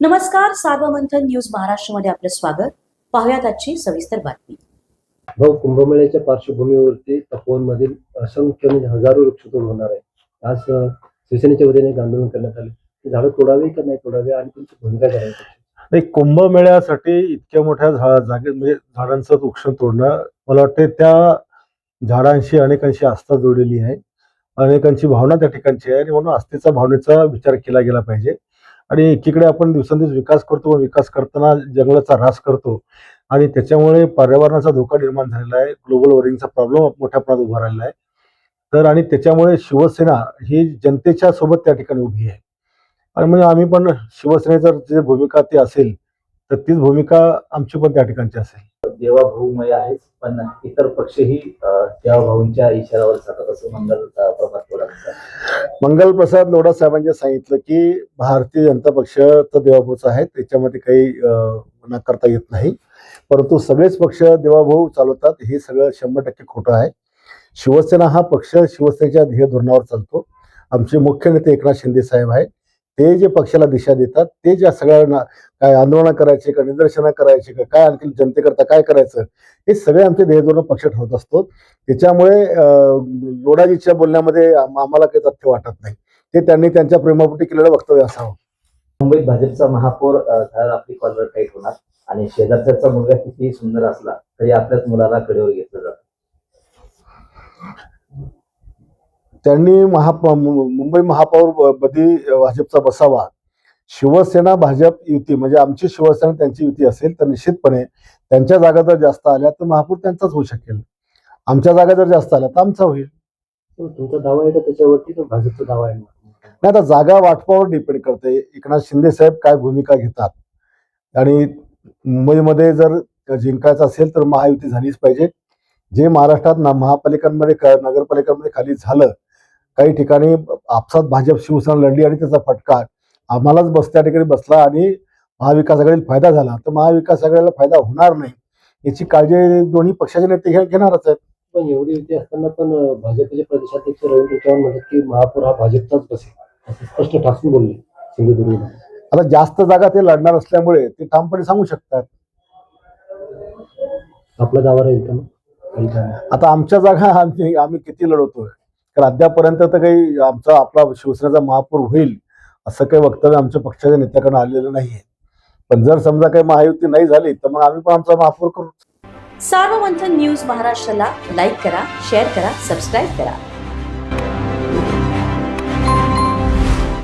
नमस्कार, सार्वमंथन न्यूज महाराष्ट्रमध्ये आपलं स्वागत. पाहुयात आजची सविस्तर बातमी. भाऊ, कुंभमेळ्याच्या पार्श्वभूमीवरती तपोवनमधील असंख्य म्हणजे हजारो वृक्षतोड होणार आहे. आज शिवसेनेच्या वतीने एक आंदोलन करण्यात आले. झाडं तोडावे का नाही तोडावे आणि त्यांची भूमिका काय आहे? नाही, कुंभमेळ्यासाठी इतक्या मोठ्या जागेत म्हणजे झाडांचं वृक्ष तोडणं, मला वाटते त्या झाडांशी अनेकांशी आस्था जोडलेली आहे, अनेकांची भावना त्या ठिकाणची आहे आणि म्हणून आस्थेचा भावनेचा विचार केला गेला पाहिजे. आणि एकीकडे आपण दिवसेंदिवस विकास करतो, विकास करताना जंगलाचा ऱ्हास करतो आणि त्याच्यामुळे पर्यावरणाचा धोका निर्माण झालेला आहे. ग्लोबल वॉर्मिंगचा प्रॉब्लेम मोठ्या प्रमाणात उभा राहिला आहे. तर आणि त्याच्यामुळे शिवसेना ही जनतेच्या सोबत त्या ठिकाणी उभी आहे आणि म्हणजे आम्ही पण शिवसेनेचं जे भूमिका ती असेल तर तीच भूमिका आमची पण त्या ठिकाणची असेल. देवाभाऊमय आहे, पण इतर पक्षही देवाभाऊंच्या इशाऱ्यावर जातात असं मंगल प्रसाद लोढा साहेबांनी सांगितलं की भारतीय जनता पक्ष तर देवाभाऊचा आहे, त्याच्यामध्ये काही नाकारता येत नाही, परंतु सगळेच पक्ष देवाभाऊ चालवतात हे सगळं 100% खोटं आहे. शिवसेना हा पक्ष शिवसेनेच्या ध्येय धोरणावर चालतो. आमचे मुख्य नेते एकनाथ शिंदे साहेब आहे, ते जे पक्षाला दिशा देतात, ते ज्या सगळ्यांना काय आंदोलन करायचे का निदर्शनं करायचे का काय आणखी जनतेकरता काय करायचं हे सगळे आमचे ध्येय धोरण पक्ष ठरवत असतो. त्याच्यामुळे लोढाजीच्या बोलण्यामध्ये आम्हाला काही तथ्य वाटत नाही. ते त्यांनी त्यांच्या प्रेमापोटी केलेलं वक्तव्य असावं. मुंबईत भाजपचा महापौर झाल्यावर आपली कॉलर टाईट होणार आणि शेजारचा मुलगा कितीही सुंदर असला तरी आपल्याच मुलाला कडेवर घेतलं जातं. त्यांनी मुंबई महापौर पदी भाजपचा बसावा. शिवसेना भाजप युती म्हणजे आमची शिवसेना त्यांची युती असेल तर निश्चितपणे त्यांच्या जागा जर जास्त आल्या तर महापौर त्यांचाच होऊ शकेल. आमच्या जागा जर जास्त आल्या तर आमचा होईल. तुमचा दावा आहे का त्याच्यावरती? तो भाजपचा दावा आहे? नाही, आता जागा वाटपावर डिपेंड करते. एकनाथ शिंदे साहेब काय भूमिका घेतात आणि मुंबईमध्ये जर जिंकायचं असेल तर महायुती झालीच पाहिजे. जे महाराष्ट्रात महापालिकांमध्ये नगरपालिकांमध्ये खाली झालं, काही ठिकाणी आपसात भाजप शिवसेना लढली आणि त्याचा फटका आम्हालाच त्या ठिकाणी बसला आणि महाविकास आघाडीला फायदा झाला, तर महाविकास आघाडीला फायदा होणार नाही याची काळजी दोन्ही पक्षाचे नेते घेणारच आहेत. पण एवढी युती असताना पण भाजपचे प्रदेशाध्यक्ष रवींद्र चव्हाण म्हणतात की महापौर हा भाजपचाच बसेल, असं स्पष्ट ठासून बोलले सिंधुदुर्ग. आता जास्त जागा ते लढणार असल्यामुळे ते ठामपणे सांगू शकतात. आपला दावा राहील का मग? आता आमच्या जागा आम्ही किती लढवतोय, कारण अद्यापर्यंत तर काही आपला शिवसेनेचा महापौर होईल असं काही वक्तव्य आमच्या पक्षाच्या नेत्याकडून आलेलं नाहीये. पण जर समजा काही महायुती नाही झाली तर मग आम्ही पण आमचा महापौर करू. सार्वमंथन न्यूज महाराष्ट्राला लाईक करा, शेअर करा, सबस्क्राईब करा.